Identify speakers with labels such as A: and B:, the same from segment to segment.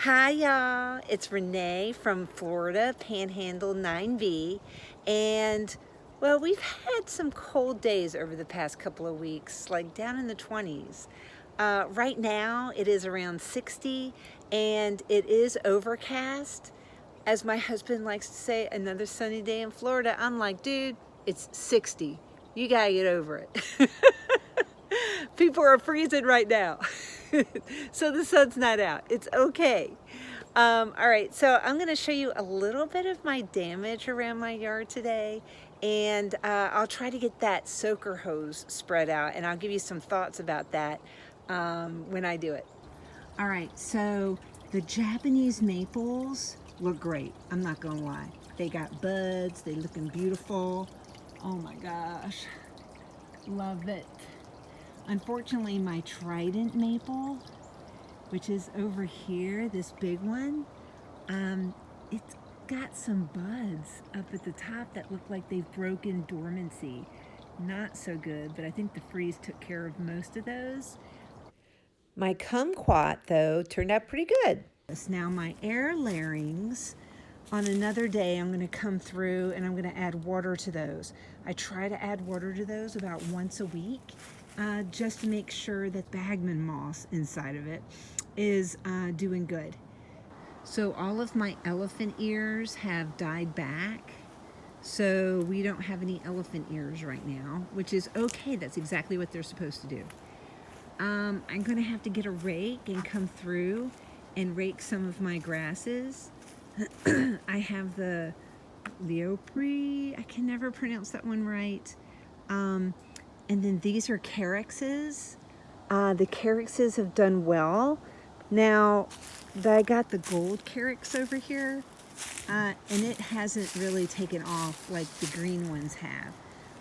A: Hi y'all, it's Renee from Florida, Panhandle 9B, and well, we've had some cold days over the past couple of weeks, like down in the 20s. Right now it is around 60 and it is overcast. As my husband likes to say, another sunny day in Florida. I'm like, dude, it's 60. You gotta get over it. People are freezing right now. So the sun's not out. It's okay. All right, so I'm going to show you a little bit of my damage around my yard today, and I'll try to get that soaker hose spread out, and I'll give you some thoughts about that when I do it. All right, so the Japanese maples look great. I'm not going to lie. They got buds. They looking beautiful. Oh my gosh. Love it. Unfortunately, my trident maple, which is over here, this big one, it's got some buds up at the top that look like they've broken dormancy. Not so good, but I think the freeze took care of most of those. My kumquat, though, turned out pretty good. Now my air larynx, on another day, I'm going to come through and I'm going to add water to those. I try to add water to those about once a week, just to make sure that Bagman moss inside of it is doing good. So all of my elephant ears have died back. So we don't have any elephant ears right now, which is okay. That's exactly what they're supposed to do. I'm going to have to get a rake and come through and rake some of my grasses. I have the Leopre, I can never pronounce that one right. And then these are caryxes. The caryxes have done well. Now, I got the gold caryx over here, and it hasn't really taken off like the green ones have.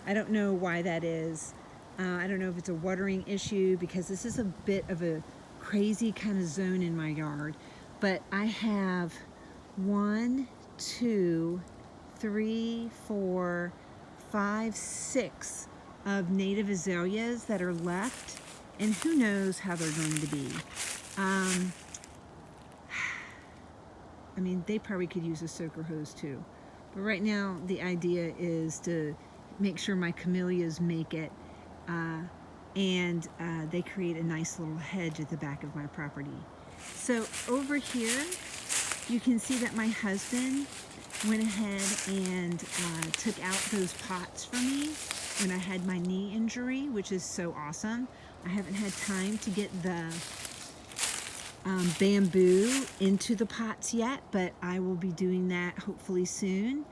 A: I don't know why that is. I don't know if it's a watering issue, because this is a bit of a crazy kind of zone in my yard. But I have 1, 2, 3, 4, 5, 6 of native azaleas that are left, and who knows how they're going to be. I mean, they probably could use a soaker hose too. But right now, the idea is to make sure my camellias make it, and they create a nice little hedge at the back of my property. So over here, you can see that my husband went ahead and took out those pots for me when I had my knee injury, which is so awesome. I haven't had time to get the bamboo into the pots yet, but I will be doing that hopefully soon.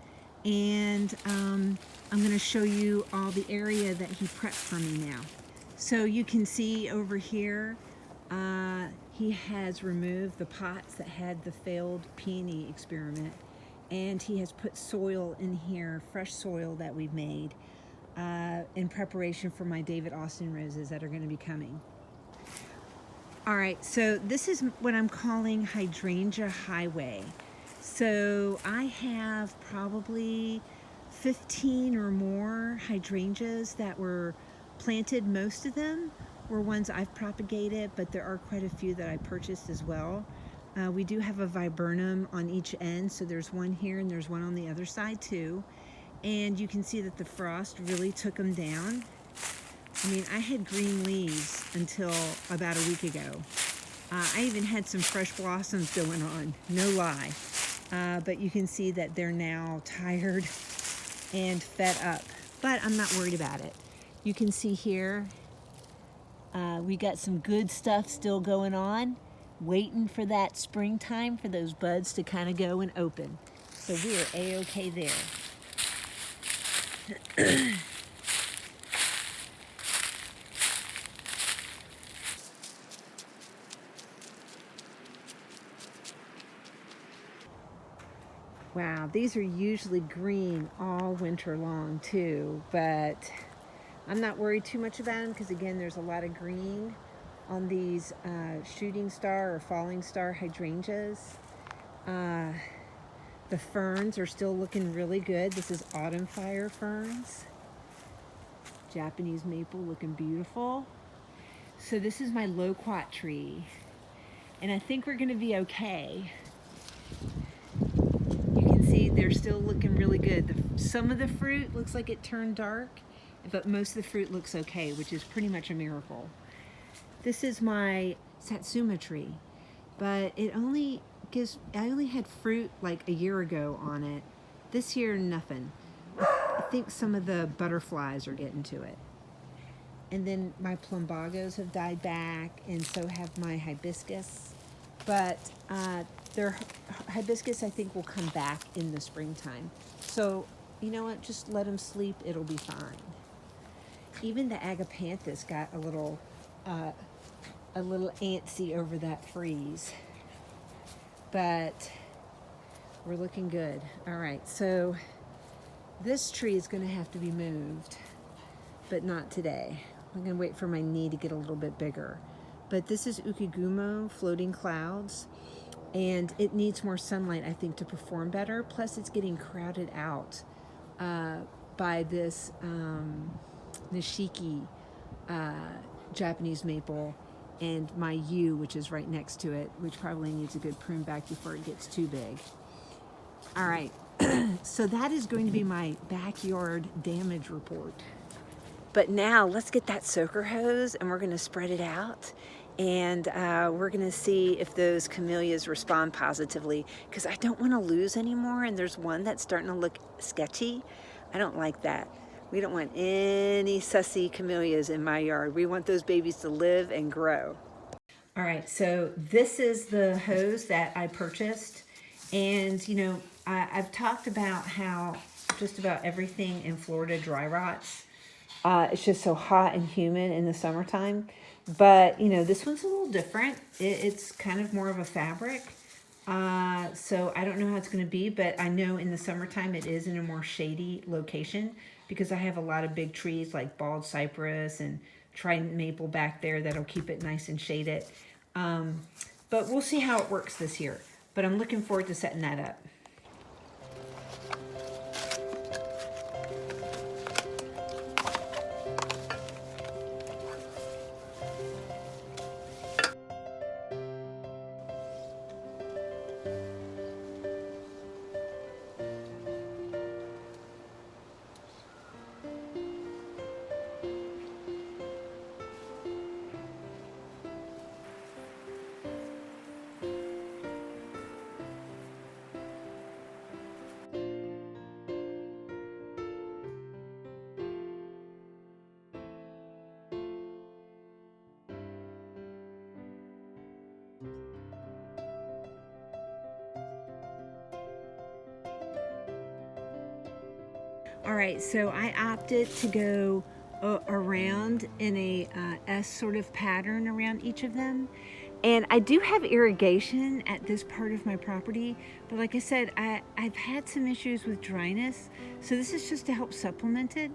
A: And I'm going to show you all the area that he prepped for me now. So you can see over here, he has removed the pots that had the failed peony experiment, and he has put soil in here, fresh soil that we've made, in preparation for my David Austin roses that are going to be coming. All right, so this is what I'm calling Hydrangea Highway. So I have probably 15 or more hydrangeas that were planted. Most of them were ones I've propagated, but there are quite a few that I purchased as well. We do have a viburnum on each end, so there's one here and there's one on the other side too. And you can see that the frost really took them down. I mean, I had green leaves until about a week ago. I even had some fresh blossoms going on, no lie. But you can see that they're now tired and fed up. But I'm not worried about it. You can see here, we got some good stuff still going on, waiting for that springtime for those buds to kind of go and open. So we are A-okay there. Wow, these are usually green all winter long too, but I'm not worried too much about them because, again, there's a lot of green on these shooting star or falling star hydrangeas. The ferns are still looking really good. This is autumn fire ferns. Japanese maple looking beautiful. So this is my loquat tree. and I think we're gonna be okay. You can see they're still looking really good. Some of the fruit looks like it turned dark, but most of the fruit looks okay, which is pretty much a miracle. This is my satsuma tree, but I only had fruit like a year ago on it. This year, nothing. I think some of the butterflies are getting to it. And then my plumbagos have died back, and so have my hibiscus. But their hibiscus, I think, will come back in the springtime. So, you know what? Just let them sleep. It'll be fine. Even the agapanthus got a little antsy over that freeze. But we're looking good. All right, so this tree is going to have to be moved, but not today. I'm going to wait for my knee to get a little bit bigger. But this is Ukigumo, floating clouds, and it needs more sunlight, I think, to perform better. Plus, it's getting crowded out by this Nishiki Japanese maple and my yew, which is right next to it, which probably needs a good prune back before it gets too big. All right, so that is going to be my backyard damage report. But now let's get that soaker hose and we're gonna spread it out, and we're gonna see if those camellias respond positively, because I don't wanna lose anymore, and there's one that's starting to look sketchy. I don't like that. We don't want any sussy camellias in my yard. We want those babies to live and grow. All right, so this is the hose that I purchased. And you know, I've talked about how just about everything in Florida dry rots. It's just so hot and humid in the summertime. But you know, this one's a little different. It's kind of more of a fabric. So I don't know how it's going to be, but I know in the summertime it is in a more shady location, because I have a lot of big trees like bald cypress and trident maple back there that'll keep it nice and shaded. But we'll see how it works this year. But I'm looking forward to setting that up. All right, so I opted to go around in a S sort of pattern around each of them. And I do have irrigation at this part of my property, but like I said, I've had some issues with dryness, so this is just to help supplement it.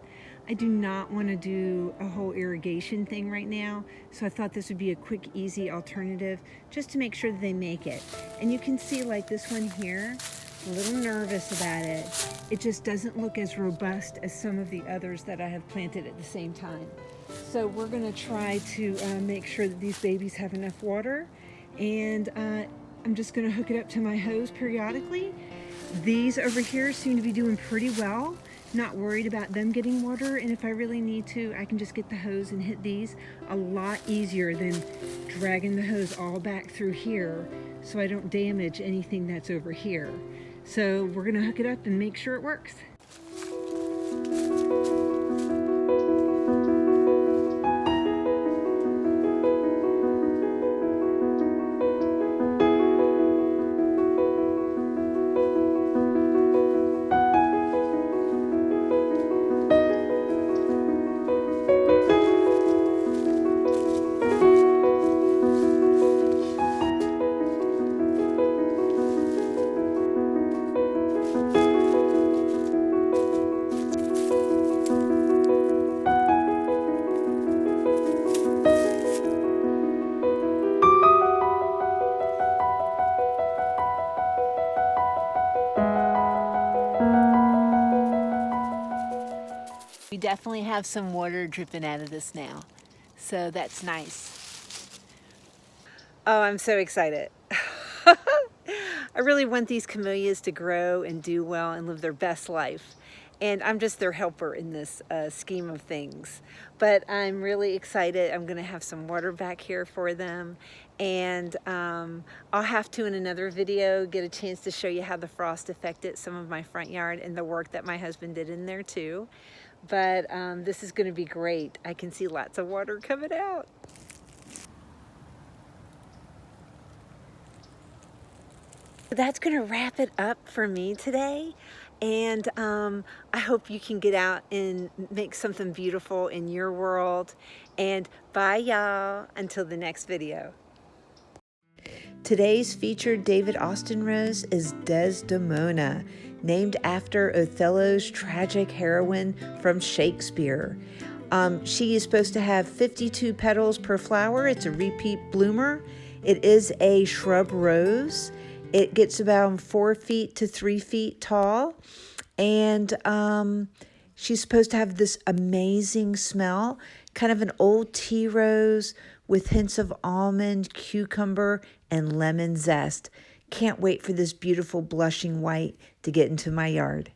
A: I do not want to do a whole irrigation thing right now, so I thought this would be a quick, easy alternative just to make sure that they make it. And you can see like this one here, a little nervous about it. It just doesn't look as robust as some of the others that I have planted at the same time. So we're going to try to make sure that these babies have enough water, and I'm just going to hook it up to my hose periodically. These over here seem to be doing pretty well. Not worried about them getting water, and if I really need to, I can just get the hose and hit these. A lot easier than dragging the hose all back through here so I don't damage anything that's over here. So we're going to hook it up and make sure it works. We definitely have some water dripping out of this now, so that's nice. Oh, I'm so excited. I really want these camellias to grow and do well and live their best life. And I'm just their helper in this scheme of things. But I'm really excited. I'm going to have some water back here for them. And I'll have to, in another video, get a chance to show you how the frost affected some of my front yard and the work that my husband did in there too. But this is going to be great. I can see lots of water coming out. That's going to wrap it up for me today. And I hope you can get out and make something beautiful in your world. And bye, y'all, until the next video. Today's featured David Austin rose is Desdemona, named after Othello's tragic heroine from Shakespeare. She is supposed to have 52 petals per flower. It's a repeat bloomer. It is a shrub rose. It gets about 4 feet to 3 feet tall. And she's supposed to have this amazing smell, kind of an old tea rose with hints of almond, cucumber, and lemon zest. Can't wait for this beautiful blushing white to get into my yard.